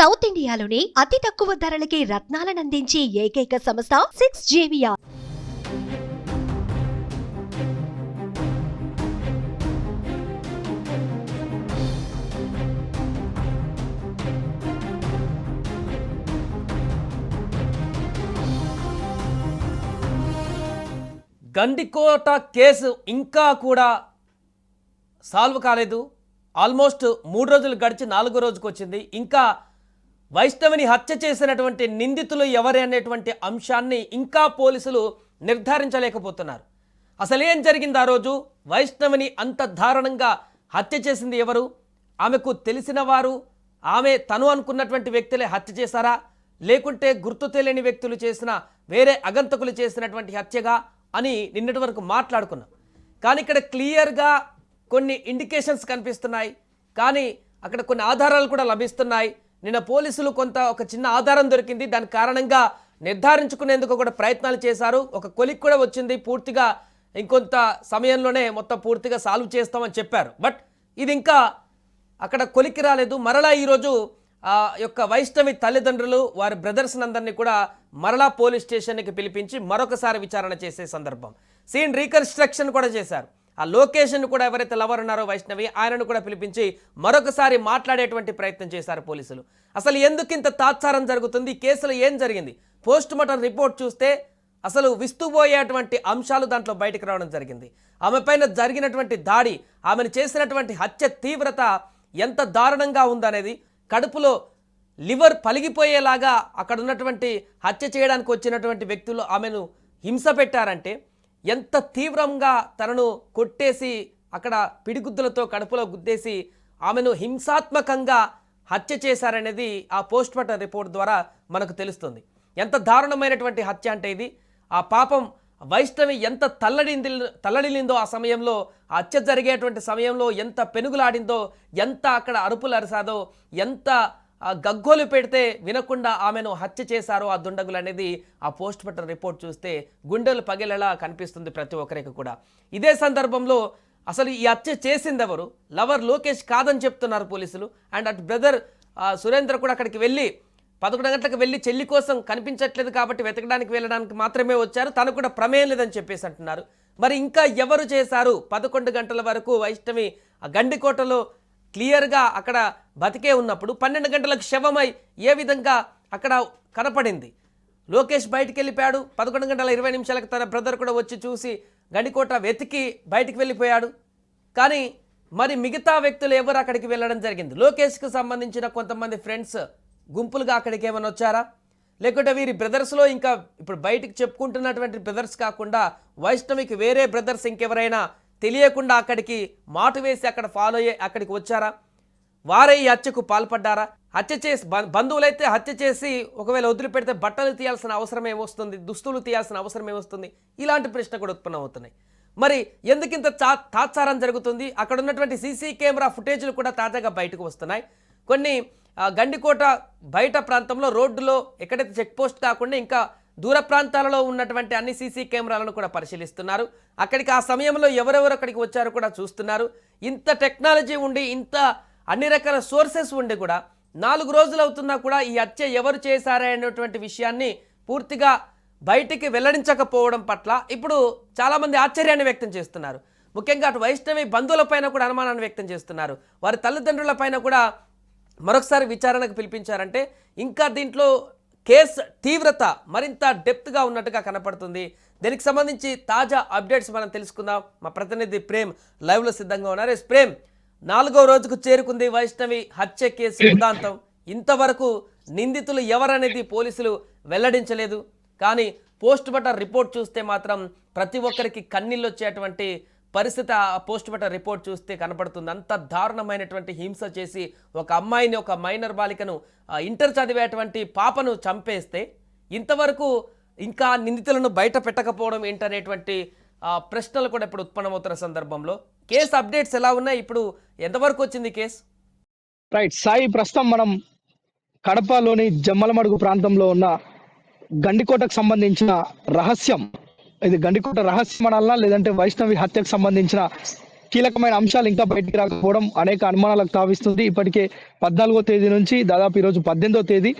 South ఇండియాలోని అతి తక్కువ ధరలకి రత్నాలనందించే ఏకైక సంస్థ 6JVR. గండికోట కేసు ఇంకా కూడా సాల్వ్ కాలేదు. ఆల్మోస్ట్ 3 రోజులు గడిచి 4వ రోజుకు వచ్చింది. ఇంకా వైష్ణవిని హత్య చేసినటువంటి నిందితులు ఎవరే అనేటువంటి అంశాన్ని ఇంకా పోలీసులు నిర్ధారించలేకపోతున్నారు. అసలు ఏం జరిగింది ఆ రోజు? వైష్ణవిని అంత దారుణంగా హత్య చేసింది ఎవరు? ఆమెకు తెలిసిన వారు, తను అనుకున్నటువంటి వ్యక్తులే హత్య చేశారా, లేకుంటే గుర్తు తెలియని వ్యక్తులు చేసిన, వేరే అగంతకులు చేసినటువంటి హత్యగా అని నిన్నటి వరకు మాట్లాడుకున్నాం. కానీ ఇక్కడ క్లియర్గా కొన్ని ఇండికేషన్స్ కనిపిస్తున్నాయి, కానీ అక్కడ కొన్ని ఆధారాలు కూడా లభిస్తున్నాయి. నిన్న పోలీసులు ఒక చిన్న ఆధారం దొరికింది, దాని కారణంగా నిర్ధారించుకునేందుకు కూడా ప్రయత్నాలు చేశారు. ఒక కొలిక్ కూడా వచ్చింది, పూర్తిగా ఇంకొంత సమయంలోనే మొత్తం పూర్తిగా సాల్వ్ చేస్తామని చెప్పారు. బట్ ఇది ఇంకా అక్కడ కొలిక్కి రాలేదు. మరలా ఈరోజు యొక్క వైష్ణవి తల్లిదండ్రులు వారి బ్రదర్స్ అందరినీ కూడా మరలా పోలీస్ స్టేషన్కి పిలిపించి మరొకసారి విచారణ చేసే సందర్భం. సీన్ రీకన్స్ట్రక్షన్ కూడా చేశారు. ఆ లొకేషన్ కూడా ఎవరైతే లవర్ ఉన్నారో వైష్ణవి, ఆయనను కూడా పిలిపించి మరొకసారి మాట్లాడేటువంటి ప్రయత్నం చేశారు పోలీసులు. అసలు ఎందుకు ఇంత తాత్సారం జరుగుతుంది, ఈ కేసులో ఏం జరిగింది? పోస్ట్ మార్టం రిపోర్ట్ చూస్తే అసలు విస్తుపోయేటువంటి అంశాలు దాంట్లో బయటకు రావడం జరిగింది. ఆమె పైన జరిగినటువంటి దాడి, ఆమెను చేసినటువంటి హత్య తీవ్రత ఎంత దారుణంగా ఉందనేది, కడుపులో లివర్ పలిగిపోయేలాగా అక్కడ ఉన్నటువంటి హత్య చేయడానికి వచ్చినటువంటి వ్యక్తులు ఆమెను హింస పెట్టారంటే, ఎంత తీవ్రంగా తనను కొట్టేసి అక్కడ పిడిగుద్దులతో కడుపులో గుద్దేసి ఆమెను హింసాత్మకంగా హత్య చేశారనేది ఆ పోస్ట్ మార్టం రిపోర్ట్ ద్వారా మనకు తెలుస్తుంది. ఎంత దారుణమైనటువంటి హత్య అంటే ఇది. ఆ పాపం వైష్ణవి ఎంత తల్లడిల్లిందో ఆ సమయంలో, ఆ హత్య జరిగేటువంటి సమయంలో ఎంత పెనుగులాడిందో, ఎంత అక్కడ అరుపులు అరిసాదో, ఎంత గగ్గోలు పెడితే వినకుండా ఆమెను హత్య చేశారో ఆ దుండగులు అనేది ఆ పోస్ట్ మార్టం రిపోర్ట్ చూస్తే గుండెలు పగిలేలా కనిపిస్తుంది ప్రతి ఒక్కరికి కూడా. ఇదే సందర్భంలో అసలు ఈ హత్య చేసింది ఎవరు? లవర్ లోకేష్ కాదని చెప్తున్నారు పోలీసులు. అండ్ అటు బ్రదర్ సురేంద్ర కూడా అక్కడికి వెళ్ళి 11 గంటలకు వెళ్ళి చెల్లి కోసం కనిపించట్లేదు కాబట్టి వెతకడానికి వెళ్ళడానికి మాత్రమే వచ్చారు, తను కూడా ప్రమేయం లేదని చెప్పేసి అంటున్నారు. మరి ఇంకా ఎవరు చేశారు? 11 గంటల వరకు వైష్ణవి గండికోటలో క్లియర్గా అక్కడ బతికే ఉన్నప్పుడు 12 గంటలకు శవమై ఏ విధంగా అక్కడ కనపడింది? లోకేష్ బయటికి వెళ్ళిపోయాడు. 11:20 తన బ్రదర్ కూడా వచ్చి చూసి గండికోట వెతికి బయటికి వెళ్ళిపోయాడు. కానీ మరి మిగతా వ్యక్తులు ఎవరు అక్కడికి వెళ్ళడం జరిగింది? లోకేష్కి సంబంధించిన కొంతమంది ఫ్రెండ్స్ గుంపులుగా అక్కడికి ఏమైనా వచ్చారా? లేకుంటే వీరి బ్రదర్స్లో ఇంకా ఇప్పుడు బయటికి చెప్పుకుంటున్నటువంటి బ్రదర్స్ కాకుండా వైష్ణవికి వేరే బ్రదర్స్ ఇంకెవరైనా తెలియకుండా అక్కడికి మాటు వేసి అక్కడ ఫాలో అయ్యి అక్కడికి వచ్చారా? వారే ఈ హత్యకు పాల్పడ్డారా? హత్య చేసి బంధువులైతే హత్య చేసి ఒకవేళ వదిలిపెడితే బట్టలు తీయాల్సిన అవసరం ఏమొస్తుంది, దుస్తులు తీయాల్సిన అవసరం ఏమొస్తుంది? ఇలాంటి ప్రశ్న కూడా ఉత్పన్నం అవుతున్నాయి. మరి ఎందుకింత తాత్సారం జరుగుతుంది? అక్కడ ఉన్నటువంటి సీసీ కెమెరా ఫుటేజ్లు కూడా తాజాగా బయటకు వస్తున్నాయి. కొన్ని గండికోట బయట ప్రాంతంలో రోడ్డులో ఎక్కడైతే చెక్ పోస్ట్ కాకుండా ఇంకా దూర ప్రాంతాలలో ఉన్నటువంటి అన్ని సీసీ కెమెరాలను కూడా పరిశీలిస్తున్నారు. అక్కడికి ఆ సమయంలో ఎవరెవరు అక్కడికి వచ్చారో కూడా చూస్తున్నారు. ఇంత టెక్నాలజీ ఉండి, ఇంత అన్ని రకాల సోర్సెస్ ఉండి కూడా 4 రోజులు అవుతున్నా కూడా ఈ హత్య ఎవరు చేశారా అనేటువంటి విషయాన్ని పూర్తిగా బయటికి వెల్లడించకపోవడం పట్ల ఇప్పుడు చాలామంది ఆశ్చర్యాన్ని వ్యక్తం చేస్తున్నారు. ముఖ్యంగా అటు వైష్ణవి బంధువులపైన కూడా అనుమానాన్ని వ్యక్తం చేస్తున్నారు. వారి తల్లిదండ్రులపైన కూడా మరొకసారి విచారణకు పిలిపించారంటే ఇంకా దీంట్లో కేసు తీవ్రత మరింత డెప్త్గా ఉన్నట్టుగా కనపడుతుంది. దీనికి సంబంధించి తాజా అప్డేట్స్ మనం తెలుసుకుందాం. మా ప్రతినిధి ప్రేమ్ లైవ్లో సిద్ధంగా ఉన్నారు. ప్రేమ్, 4వ రోజుకు చేరుకుంది వైష్ణవి హత్య కేసు ఉదాంతం. ఇంతవరకు నిందితులు ఎవరనేది పోలీసులు వెల్లడించలేదు. కానీ పోస్ట్ మార్టం రిపోర్ట్ చూస్తే మాత్రం ప్రతి ఒక్కరికి కన్నీళ్ళు వచ్చేటువంటి పరిస్థితి ఆ పోస్ట్ మార్టం రిపోర్ట్ చూస్తే కనపడుతుంది. అంత దారుణమైనటువంటి హింస చేసి ఒక అమ్మాయిని, ఒక మైనర్ బాలికను, ఇంటర్ చదివేటువంటి పాపను చంపేస్తే ఇంతవరకు ఇంకా నిందితులను బయట పెట్టకపోవడం ఏంటనేటువంటి ప్రశ్నలు కూడా ఇప్పుడు ఉత్పన్నమవుతున్న సందర్భంలో కేసు అప్డేట్స్ ఎలా ఉన్నాయి? ఇప్పుడు ఎంతవరకు వచ్చింది కేసు? రైట్ సాయి, ప్రస్తుతం మనం కడపలోని జమ్మలమడుగు ప్రాంతంలో ఉన్న గండికోటకు సంబంధించిన రహస్యం, ఇది గండికోట రహస్యం అనాలనా లేదంటే వైష్ణవి హత్యకు సంబంధించిన కీలకమైన అంశాలు ఇంకా బయటికి రాకపోవడం అనేక అనుమానాలకు తావిస్తుంది. ఇప్పటికే 14వ తేదీ నుంచి దాదాపు ఈరోజు 18వ తేదీ,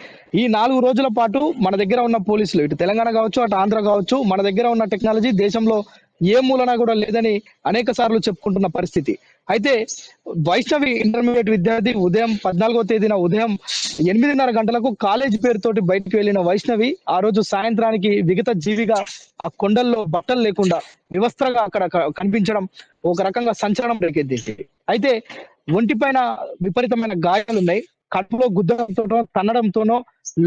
ఈ 4 రోజుల పాటు మన దగ్గర ఉన్న పోలీసులు, ఇటు తెలంగాణ కావచ్చు, అటు ఆంధ్ర కావచ్చు, మన దగ్గర ఉన్న టెక్నాలజీ దేశంలో ఏ మూలన కూడా లేదని అనేక సార్లు చెప్పుకుంటున్న పరిస్థితి. అయితే వైష్ణవి ఇంటర్మీడియట్ విద్యార్థి ఉదయం 14వ తేదీన ఉదయం 8:30 గంటలకు కాలేజ్ పేరుతోటి బయటికి వెళ్లిన వైష్ణవి ఆ రోజు సాయంత్రానికి విగత జీవిగా ఆ కొండల్లో బట్టలు లేకుండా వివస్త్రగా అక్కడ కనిపించడం ఒక రకంగా సంచలనం రేకెత్తింది. అయితే ఒంటిపైన విపరీతమైన గాయాలున్నాయి. కడుపులో గుద్దడంతోనో తన్నడంతోనో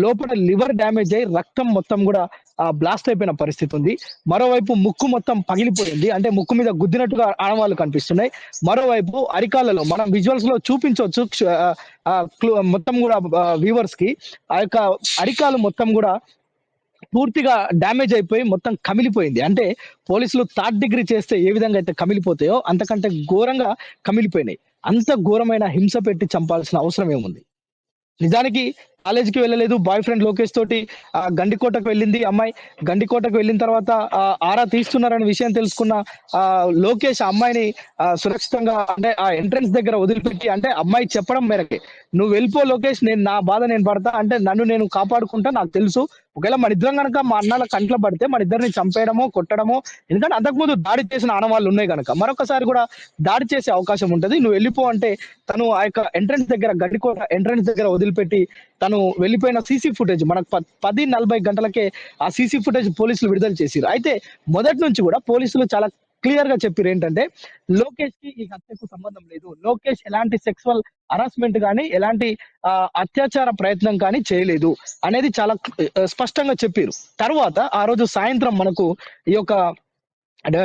లోపల లివర్ డ్యామేజ్ అయి రక్తం మొత్తం కూడా బ్లాస్ట్ అయిపోయిన పరిస్థితి ఉంది. మరోవైపు ముక్కు మొత్తం పగిలిపోయింది, అంటే ముక్కు మీద గుద్దినట్టుగా ఆనవాళ్లు కనిపిస్తున్నాయి. మరోవైపు అరికాలలో మనం విజువల్స్ లో చూపించవచ్చు, మొత్తం కూడా వ్యూవర్స్ కి ఆ యొక్క అరికాలు మొత్తం కూడా పూర్తిగా డ్యామేజ్ అయిపోయి మొత్తం కమిలిపోయింది. అంటే పోలీసులు థర్డ్ డిగ్రీ చేస్తే ఏ విధంగా అయితే కమిలిపోతాయో అంతకంటే ఘోరంగా కమిలిపోయినాయి. అంత ఘోరమైన హింస పెట్టి చంపాల్సిన అవసరం ఏముంది? నిజానికి కాలేజీకి వెళ్ళలేదు, బాయ్ ఫ్రెండ్ లోకేష్ తోటి గండికోటకు వెళ్ళింది అమ్మాయి. గండికోటకు వెళ్ళిన తర్వాత ఆరా తీస్తున్నారనే విషయం తెలుసుకున్న లోకేష్ అమ్మాయిని సురక్షితంగా అంటే ఆ ఎంట్రన్స్ దగ్గర వదిలిపెట్టి, అంటే అమ్మాయి చెప్పడం మేరకే నువ్వు వెళ్ళిపో లోకేష్, నేను నా బాధ నేను పడతా, అంటే నన్ను నేను కాపాడుకుంటా, నాకు తెలుసు ఒకవేళ మన ఇద్దరం కనుక మా అన్నల కంట్లో పడితే మన ఇద్దరిని చంపేయడమో కొట్టడమో, ఎందుకంటే అంతకుముందు దాడి చేసిన ఆనవాళ్ళు ఉన్నాయి కనుక మరొకసారి కూడా దాడి చేసే అవకాశం ఉంటది, నువ్వు వెళ్ళిపో అంటే తను ఆ యొక్క ఎంట్రన్స్ దగ్గర గండికోట ఎంట్రన్స్ దగ్గర వదిలిపెట్టి తను వెళ్ళిపోయిన సీసీ ఫుటేజ్ మనకు 10:40 గంటలకే ఆ సీసీ ఫుటేజ్ పోలీసులు విడుదల చేశారు. అయితే మొదటి నుంచి కూడా పోలీసులు చాలా క్లియర్ గా చెప్పారు ఏంటంటే లోకేష్ కి ఈ హత్యకు సంబంధం లేదు, లోకేష్ ఎలాంటి సెక్సువల్ హరాస్మెంట్ కానీ ఎలాంటి అత్యాచార ప్రయత్నం కానీ చేయలేదు అనేది చాలా స్పష్టంగా చెప్పారు. తర్వాత ఆ రోజు సాయంత్రం మనకు ఈ యొక్క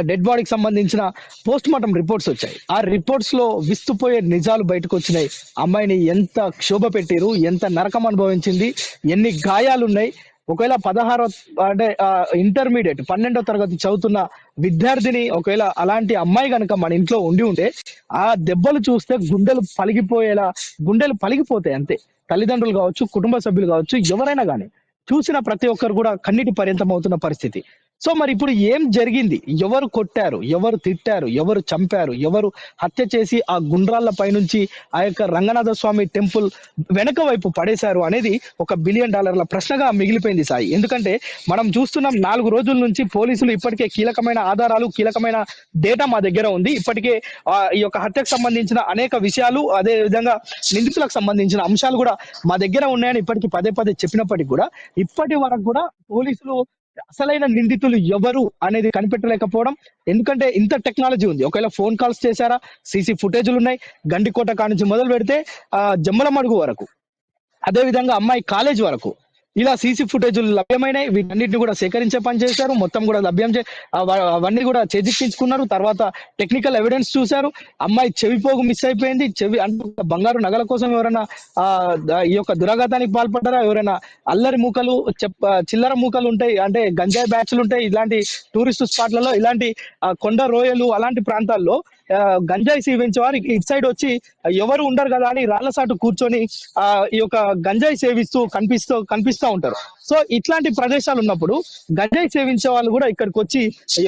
డెడ్ బాడీకి సంబంధించిన పోస్ట్ మార్టం రిపోర్ట్స్ వచ్చాయి. ఆ రిపోర్ట్స్ లో విస్తుపోయే నిజాలు బయటకు వచ్చినాయి. అమ్మాయిని ఎంత క్షోభ పెట్టారు, ఎంత నరకం అనుభవించింది, ఎన్ని గాయాలు ఉన్నాయి. ఒకవేళ 16 అంటే ఇంటర్మీడియట్ 12వ తరగతి చదువుతున్న విద్యార్థిని ఒకవేళ అలాంటి అమ్మాయి కనుక మన ఇంట్లో ఉండి ఉంటే ఆ దెబ్బలు చూస్తే గుండెలు పలిగిపోతాయి అంతే. తల్లిదండ్రులు కావచ్చు, కుటుంబ సభ్యులు కావచ్చు, ఎవరైనా కానీ చూసిన ప్రతి ఒక్కరు కూడా కన్నీటి పర్యంతం అవుతున్న పరిస్థితి. సో మరి ఇప్పుడు ఏం జరిగింది, ఎవరు కొట్టారు, ఎవరు తిట్టారు, ఎవరు చంపారు, ఎవరు హత్య చేసి ఆ గుండ్రాళ్ల పైనుంచి ఆ యొక్క రంగనాథ స్వామి టెంపుల్ వెనక వైపు పడేశారు అనేది ఒక $1 బిలియన్ ప్రశ్నగా మిగిలిపోయింది సాయి. ఎందుకంటే మనం చూస్తున్నాం 4 రోజుల నుంచి పోలీసులు ఇప్పటికే కీలకమైన ఆధారాలు, కీలకమైన డేటా మా దగ్గర ఉంది. ఇప్పటికే ఈ యొక్క హత్యకు సంబంధించిన అనేక విషయాలు, అదే విధంగా నిందితులకు సంబంధించిన అంశాలు కూడా మా దగ్గర ఉన్నాయని ఇప్పటికీ పదే పదే చెప్పినప్పటికీ కూడా ఇప్పటి వరకు కూడా పోలీసులు అసలైన నిందితులు ఎవరు అనేది కనిపెట్టలేకపోవడం. ఎందుకంటే ఇంత టెక్నాలజీ ఉంది, ఒకవేళ ఫోన్ కాల్స్ చేశారా, సీసీ ఫుటేజ్లు ఉన్నాయి, గండికోట కానుంచి మొదలు పెడితే జమ్మలమడుగు వరకు, అదే విధంగా అమ్మాయి కాలేజ్ వరకు ఇలా సీసీ ఫుటేజ్లు లభ్యమైనాయి. వీటన్నిటిని కూడా సేకరించే పని చేశారు, మొత్తం కూడా అవన్నీ కూడా చేజిక్కించుకున్నారు. తర్వాత టెక్నికల్ ఎవిడెన్స్ చూశారు. అమ్మాయి చెవిపోగు మిస్ అయిపోయింది, చెవి అంటే బంగారు నగల కోసం ఎవరైనా ఈ యొక్క దురాఘాతానికి పాల్పడ్డారా, ఎవరైనా అల్లరి మూకలు చిల్లర మూకలు ఉంటాయి, అంటే గంజాయి బ్యాచ్లు ఉంటాయి ఇలాంటి టూరిస్ట్ స్పాట్లలో, ఇలాంటి కొండ రోయలు అలాంటి ప్రాంతాల్లో గంజాయి సేవించే వారు ఇటు సైడ్ వచ్చి ఎవరు ఉండరు కదా అని రాళ్లసాటు కూర్చొని ఈ యొక్క గంజాయి సేవిస్తూ కనిపిస్తూ ఉంటారు. సో ఇట్లాంటి ప్రదేశాలు ఉన్నప్పుడు గంజాయి సేవించే వాళ్ళు కూడా ఇక్కడికి వచ్చి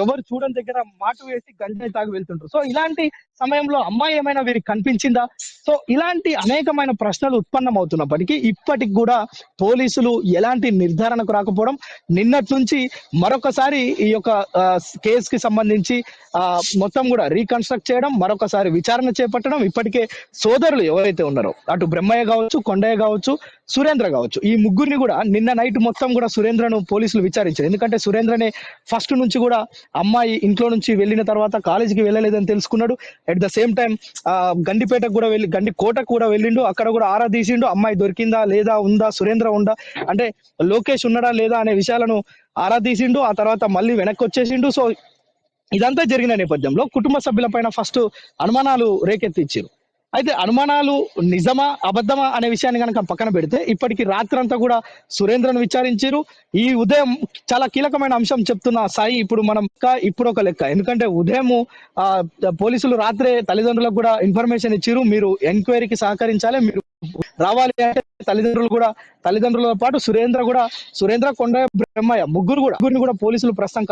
ఎవరు చూడని దగ్గర మాటు వేసి గంజాయి తాగి వెళ్తుంటారు. సో ఇలాంటి సమయంలో అమ్మాయి ఏమైనా వీరికి కనిపించిందా? సో ఇలాంటి అనేకమైన ప్రశ్నలు ఉత్పన్నం అవుతున్నప్పటికీ ఇప్పటికి కూడా పోలీసులు ఎలాంటి నిర్ధారణకు రాకపోవడం, నిన్నటి నుంచి మరొకసారి ఈ యొక్క కేసుకి సంబంధించి మొత్తం కూడా రీకన్స్ట్రక్ట్ చేయడం, మరొకసారి విచారణ చేపట్టడం. ఇప్పటికే సోదరులు ఎవరైతే ఉన్నారో అటు బ్రహ్మయ్య కావచ్చు, కొండయ్య కావచ్చు, సురేంద్ర కావచ్చు, ఈ ముగ్గురిని కూడా నిన్న నైట్ మొత్తం కూడా సురేంద్రను పోలీసులు విచారించారు. ఎందుకంటే సురేంద్రనే ఫస్ట్ నుంచి కూడా అమ్మాయి ఇంట్లో నుంచి వెళ్ళిన తర్వాత కాలేజీకి వెళ్ళలేదని తెలుసుకున్నాడు. అట్ ద సేమ్ టైం గండిపేటకు కూడా వెళ్ళి గండికోటకు కూడా వెళ్ళిండు, అక్కడ కూడా ఆరా తీసిండు. అమ్మాయి దొరికిందా లేదా, ఉందా, సురేంద్ర ఉందా, అంటే లోకేష్ ఉన్నాడా లేదా అనే విషయాలను ఆరా తీసిండు. ఆ తర్వాత మళ్ళీ వెనక్కి వచ్చేసిండు. సో ఇదంతా జరిగిన నేపథ్యంలో కుటుంబ సభ్యులపైన ఫస్ట్ అనుమానాలు రేకెత్తించారు. అయితే అనుమానాలు నిజమా అబద్ధమా అనే విషయాన్ని కనుక పక్కన పెడితే ఇప్పటికి రాత్రంతా కూడా సురేంద్రను విచారించారు. ఈ ఉదయం చాలా కీలకమైన అంశం చెప్తున్న సాయి, ఇప్పుడు ఒక లెక్క, ఎందుకంటే ఉదయం పోలీసులు రాత్రే తల్లిదండ్రులకు కూడా ఇన్ఫర్మేషన్ ఇచ్చారు, మీరు ఎంక్వైరీకి సహకరించాలి, మీరు రావాలి అంటే తల్లిదండ్రులతో పాటు సురేంద్ర కొండ బ్రహ్మయ్య ముగ్గురిని కూడా పోలీసులు ప్రస్తుతం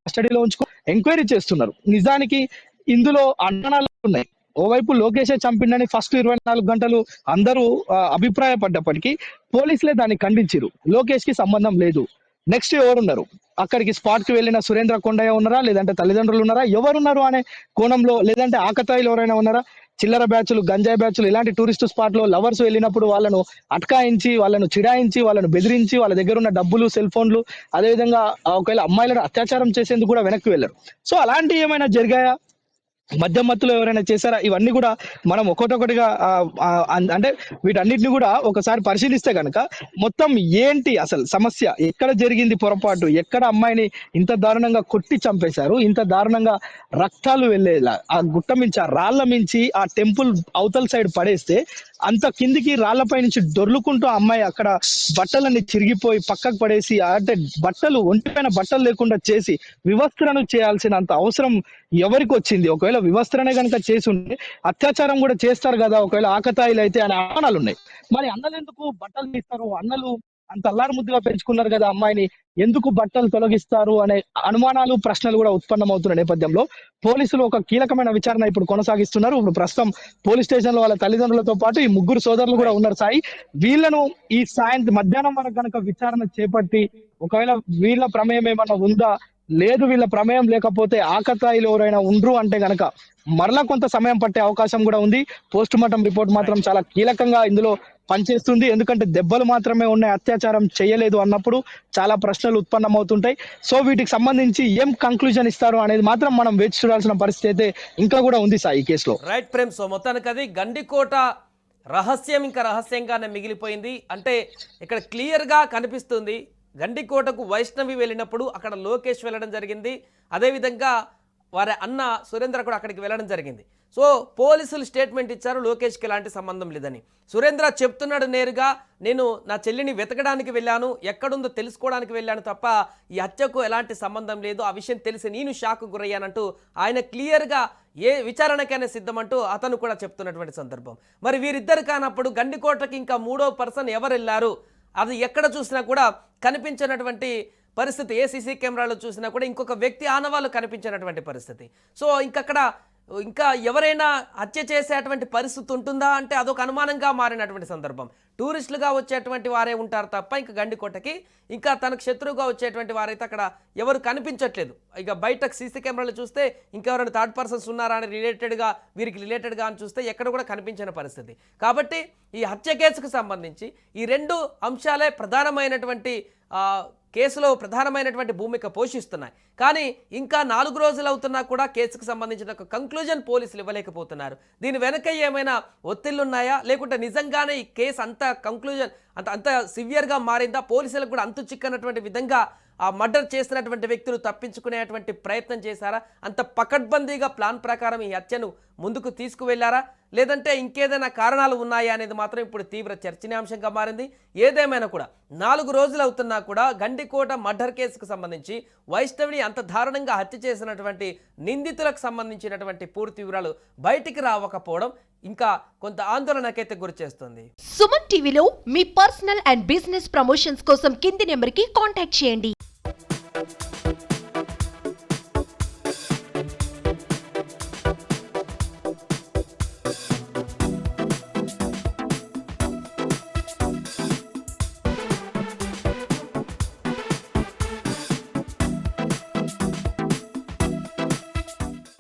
కస్టడీలో ఉంచుకో ఎంక్వైరీ చేస్తున్నారు. నిజానికి ఇందులో అనుమానాలు ఉన్నాయి. ఓవైపు లోకేషే చంపిండని ఫస్ట్ 24 గంటలు అందరూ అభిప్రాయపడ్డప్పటికీ పోలీసులే దాన్ని ఖండించిరు. లోకేష్ కి సంబంధం లేదు. నెక్స్ట్ ఎవరున్నారు? అక్కడికి స్పాట్ కి వెళ్ళిన సురేంద్ర కొండయ్య ఉన్నారా, లేదంటే తల్లిదండ్రులు ఉన్నారా, ఎవరున్నారు అనే కోణంలో, లేదంటే ఆకతాయిలు ఎవరైనా ఉన్నారా? చిల్లర బ్యాచ్లు, గంజాయి బ్యాచ్లు, ఇలాంటి టూరిస్ట్ స్పాట్ లో లవర్స్ వెళ్ళినప్పుడు వాళ్ళను అటకాయించి, వాళ్ళను చిడాయించి, వాళ్ళను బెదిరించి, వాళ్ళ దగ్గర ఉన్న డబ్బులు, సెల్ ఫోన్లు, అదేవిధంగా ఒకవేళ అమ్మాయిలను అత్యాచారం చేసేందుకు కూడా వెనక్కి వెళ్ళరు. సో అలాంటివి ఏమైనా జరిగాయా? మద్యం మత్తులో ఎవరైనా చేశారా? ఇవన్నీ కూడా మనం ఒక్కొక్కటిగా అంటే వీటన్నిటిని కూడా ఒకసారి పరిశీలిస్తే కనుక మొత్తం ఏంటి అసలు సమస్య, ఎక్కడ జరిగింది పొరపాటు, ఎక్కడ అమ్మాయిని ఇంత దారుణంగా కొట్టి చంపేశారు, ఇంత దారుణంగా రక్తాలు వెళ్ళేలా ఆ గుట్ట మించి, ఆ రాళ్ల మించి ఆ టెంపుల్ అవతల సైడ్ పడేస్తే అంత కిందికి రాళ్లపై నుంచి దొర్లుకుంటూ ఆ అమ్మాయి అక్కడ బట్టలన్నీ చిరిగిపోయి పక్కకు పడేసి, అంటే బట్టలు ఒంటిపైన బట్టలు లేకుండా చేసి వివస్త్రను చేయాల్సినంత అవసరం ఎవరికి వచ్చింది? ఒకవేళ వివస్త్రనే కనుక చేసి ఉంటే అత్యాచారం కూడా చేస్తారు కదా ఒకవేళ ఆకతాయిలు అయితే అనే అనుమానాలు ఉన్నాయి. మరి అన్నలు ఎందుకు బట్టలు తీస్తారు? అన్నలు అంత అల్లారు ముద్దుగా పెంచుకున్నారు కదా అమ్మాయిని, ఎందుకు బట్టలు తొలగిస్తారు అనే అనుమానాలు, ప్రశ్నలు కూడా ఉత్పన్నమవుతున్న నేపథ్యంలో పోలీసులు ఒక కీలకమైన విచారణ ఇప్పుడు కొనసాగిస్తున్నారు. ఇప్పుడు ప్రస్తుతం పోలీస్ స్టేషన్ లో వాళ్ళ తల్లిదండ్రులతో పాటు ఈ ముగ్గురు సోదరులు కూడా ఉన్నారు సాయి. వీళ్ళను ఈ మధ్యాహ్నం వరకు కనుక విచారణ చేపట్టి ఒకవేళ వీళ్ళ ప్రమేయం ఏమన్నా ఉందా, లేదు వీళ్ళ ప్రమేయం లేకపోతే ఆకతాయిలు ఎవరైనా ఉండ్రు అంటే గనక మరలా కొంత సమయం పట్టే అవకాశం కూడా ఉంది. పోస్ట్ మార్టం రిపోర్ట్ మాత్రం చాలా కీలకంగా ఇందులో పనిచేస్తుంది. ఎందుకంటే దెబ్బలు మాత్రమే ఉన్నాయి, అత్యాచారం చేయలేదు అన్నప్పుడు చాలా ప్రశ్నలు ఉత్పన్నమవుతుంటాయి. సో వీటికి సంబంధించి ఏం కంక్లూజన్ ఇస్తారు అనేది మాత్రం మనం వేచి చూడాల్సిన పరిస్థితి అయితే ఇంకా కూడా ఉంది సార్ ఈ కేసులో. రైట్ ప్రేమ్. సో మొత్తానికి అది గండికోట రహస్యం ఇంకా రహస్యంగానే మిగిలిపోయింది. అంటే ఇక్కడ క్లియర్గా కనిపిస్తుంది గండికోటకు వైష్ణవి వెళ్ళినప్పుడు అక్కడ లోకేష్ వెళ్ళడం జరిగింది, అదేవిధంగా వారి అన్న సురేంద్ర కూడా అక్కడికి వెళ్ళడం జరిగింది. సో పోలీసులు స్టేట్మెంట్ ఇచ్చారు లోకేష్కి ఎలాంటి సంబంధం లేదని. సురేంద్ర చెప్తున్నాడు నేరుగా, నేను నా చెల్లిని వెతకడానికి వెళ్ళాను, ఎక్కడుందో తెలుసుకోవడానికి వెళ్ళాను తప్ప ఈ హత్యకు ఎలాంటి సంబంధం లేదు, ఆ విషయం తెలిసి నేను షాక్ గురయ్యానంటూ ఆయన క్లియర్గా ఏ విచారణకైనా సిద్ధమంటూ అతను కూడా చెప్తున్నటువంటి సందర్భం. మరి వీరిద్దరు కానప్పుడు గండికోటకి ఇంకా మూడో పర్సన్ ఎవరు వెళ్ళారు, అది ఎక్కడ చూసినా కూడా కనిపించినటువంటి పరిస్థితి, ఏ సీసీ కెమెరాలో చూసినా కూడా ఇంకొక వ్యక్తి ఆనవాళ్ళు కనిపించినటువంటి పరిస్థితి. సో ఇంకా ఎవరైనా హత్య చేసేటువంటి పరిస్థితి ఉంటుందా అంటే అదొక అనుమానంగా మారినటువంటి సందర్భం. టూరిస్టులుగా వచ్చేటువంటి వారే ఉంటారు తప్ప ఇంకా గండికోటకి ఇంకా తనకు శత్రువుగా వచ్చేటువంటి వారైతే అక్కడ ఎవరు కనిపించట్లేదు. ఇక బయటకు సీసీ కెమెరాలు చూస్తే ఇంకెవరైనా థర్డ్ పర్సన్స్ ఉన్నారా అని వీరికి రిలేటెడ్గా అని చూస్తే ఎక్కడ కూడా కనిపించిన పరిస్థితి. కాబట్టి ఈ హత్య కేసుకు సంబంధించి ఈ రెండు అంశాలే ప్రధానమైనటువంటి కేసులో ప్రధానమైనటువంటి భూమిక పోషిస్తున్నాయి. కానీ ఇంకా 4 రోజులు అవుతున్నా కూడా కేసుకు సంబంధించిన ఒక కంక్లూజన్ పోలీసులు ఇవ్వలేకపోతున్నారు. దీని వెనక ఏమైనా ఒత్తిళ్లున్నాయా, లేకుంటే నిజంగానే ఈ కేసు అంత కంక్లూజన్ అంత సివియర్గా మారిందా, పోలీసులకు కూడా అంతు చిక్కనటువంటి విధంగా ఆ మర్డర్ చేసినటువంటి వ్యక్తులు తప్పించుకునేటువంటి ప్రయత్నం చేశారా, అంత పకడ్బందీగా ప్లాన్ ప్రకారం ఈ హత్యను ముందుకు తీసుకువెళ్లారా, లేదంటే ఇంకేదైనా కారణాలు ఉన్నాయా అనేది మాత్రం ఇప్పుడు తీవ్ర చర్చనీయాంశంగా మారింది. ఏదేమైనా కూడా 4 రోజులు అవుతున్నా కూడా గండికోట మర్డర్ కేసుకు సంబంధించి వైష్ణవిని అంత దారుణంగా హత్య చేసినటువంటి నిందితులకు సంబంధించినటువంటి పూర్తి వివరాలు బయటికి రావకపోవడం ఇంకా కొంత ఆందోళనకైతే గురి చేస్తుంది. సుమన్ టీవీలో మీ పర్సనల్ అండ్ బిజినెస్ ప్రమోషన్స్ కోసం కింది నెంబర్కి కాంటాక్ట్ చేయండి.